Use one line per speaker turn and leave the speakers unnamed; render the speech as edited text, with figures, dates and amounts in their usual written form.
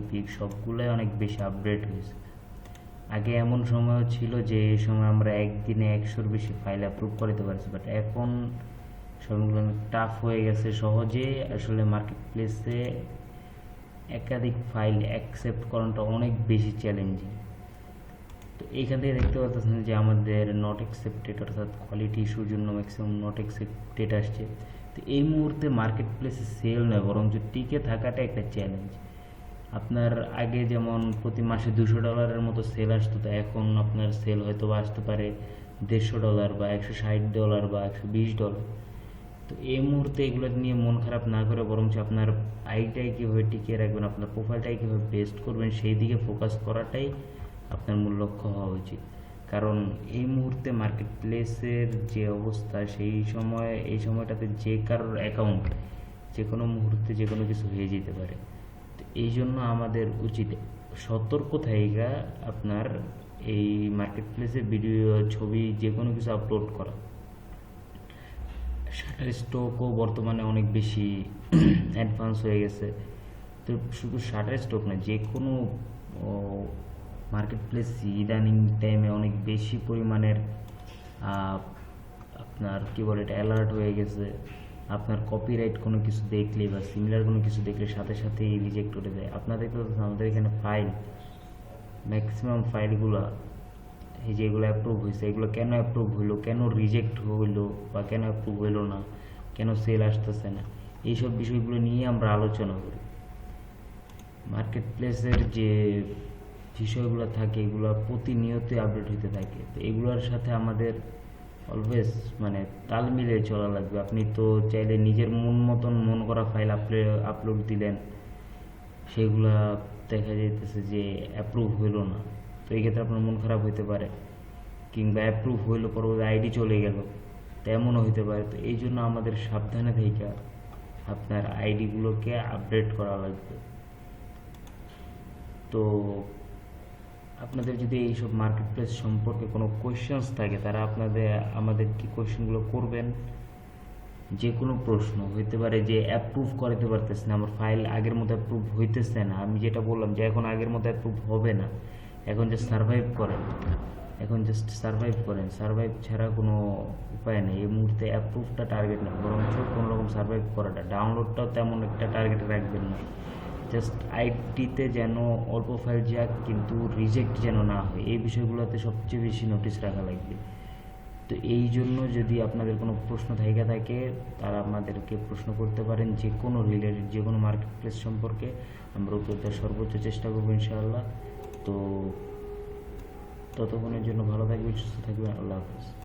Pick সবগুলোই অনেক বেশি আপডেট হয়েছে। আগে এমন সময়ও ছিল যে এই সময় আমরা একদিনে 100-র বেশি ফাইল অ্যাপ্রুভ করতে পারছি, বাট এখন সময়গুলো অনেক টাফ হয়ে গেছে। সহজে আসলে মার্কেট প্লেসে একাধিক ফাইল অ্যাকসেপ্ট করাটা অনেক বেশি চ্যালেঞ্জিং। তো এইখান থেকে দেখতে পাচ্ছেন যে আমাদের নট অ্যাকসেপ্টেড অর্থাৎ কোয়ালিটি ইস্যুর জন্য ম্যাক্সিমাম নট অ্যাকসেপ্টেড আসছে। তো এই মুহূর্তে মার্কেট প্লেসে সেল নয়, বরং টিকে থাকাটা একটা চ্যালেঞ্জ। আপনার আগে যেমন প্রতি মাসে $200 মতো সেল আসতো, তো এখন আপনার সেল হয়তো আসতে পারে $150 বা $160 বা $120। তো এই মুহূর্তে এগুলো নিয়ে মন খারাপ না করে বরঞ্চ আপনার আইটাই কীভাবে টিকিয়ে রাখবেন, আপনার প্রোফাইলটাই কীভাবে বেস্ট করবেন সেই দিকে ফোকাস করাটাই আপনার মূল লক্ষ্য হওয়া উচিত। কারণ এই মুহূর্তে মার্কেট প্লেসের যে অবস্থা, এই সময়টাতে যে কারোর অ্যাকাউন্ট যে কোনো মুহূর্তে যে কোনো কিছু হয়ে যেতে পারে। তো এই জন্য আমাদের উচিত সতর্ক থাকা, আপনার এই মার্কেট প্লেসে ভিডিও, ছবি যে কোনো কিছু আপলোড করা। শাটার স্টকও বর্তমানে অনেক বেশি অ্যাডভান্স হয়ে গেছে। তো শুধু শাটার স্টক না, যে কোনো মার্কেট প্লেস ইদানিং টাইমে অনেক বেশি পরিমাণের আপনার কী বলে এটা অ্যালার্ট হয়ে গেছে। আপনার কপিরাইট কোনো কিছু দেখলে বা সিমিলার কোনো কিছু দেখলে সাথে সাথেই রিজেক্ট করে দেয়। আপনার দেখতে পাচ্ছেন আমাদের এখানে ফাইল, ম্যাক্সিমাম ফাইলগুলো এই যে এগুলো অ্যাপ্রুভ হয়েছে, এগুলো কেন অ্যাপ্রুভ হইলো, কেন রিজেক্ট হইলো বা কেন অ্যাপ্রুভ হইলো না, কেন সেল আসতেছে না, এইসব বিষয়গুলো নিয়ে আমরা আলোচনা করি। মার্কেট প্লেসের যে বিষয়গুলো থাকে এগুলো প্রতিনিয়তই আপডেট হতে থাকে। তো এগুলোর সাথে আমাদের অলওয়েজ মানে তাল মিলিয়ে চলা লাগবে। আপনি তো চাইলে নিজের মন করা ফাইল আপলোড দিলেন, সেগুলা দেখা যাইতেছে যে অ্যাপ্রুভ হইলো না, তো এই ক্ষেত্রে আপনার মন খারাপ হইতে পারে, কিংবা অ্যাপ্রুভ হইলো পরবর্তী আইডি চলে গেল, তেমনও হইতে পারে। তো এই জন্য আমাদের সাবধানে থেকে আপনার আইডিগুলোকে আপডেট করা লাগবে। তো আপনাদের যদি এইসব মার্কেট প্লেস সম্পর্কে কোনো কোয়েশ্চেন্স থাকে, তারা আমাদের কি কোয়েশ্চেনগুলো করবেন। যে কোনো প্রশ্ন হইতে পারে যে অ্যাপ্রুভ করাতে পারতেছে না, আমার ফাইল আগের মতো অ্যাপ্রুভ হইতেছে না, আমি যেটা বললাম যে এখন আগের মতো অ্যাপ্রুভ হবে না, এখন জাস্ট সার্ভাইভ করেন, সার্ভাইভ ছাড়া কোনো উপায় নেই। এই মুহূর্তে অ্যাপ্রুভটা টার্গেট না, বরঞ্চ কোনো রকম সার্ভাইভ করাটা। ডাউনলোডটাও তেমন একটা টার্গেটে রাখবেন না, জাস্ট আইডিতে যেন অল্প ফাইল যাক কিন্তু রিজেক্ট যেন না হয়, এই বিষয়গুলোতে সবচেয়ে বেশি নোটিশ রাখা লাগবে। তো এই জন্য যদি আপনাদের কোনো প্রশ্ন থাকে তারা আমাদেরকে প্রশ্ন করতে পারেন, যে কোনো রিলেটেড যে কোনো মার্কেট প্লেস সম্পর্কে আমরা উত্তর দেওয়ার সর্বোচ্চ চেষ্টা করবো ইনশাআল্লাহ। তো ততক্ষণের জন্য ভালো থাকবেন, সুস্থ থাকবেন, আল্লাহ হাফেজ।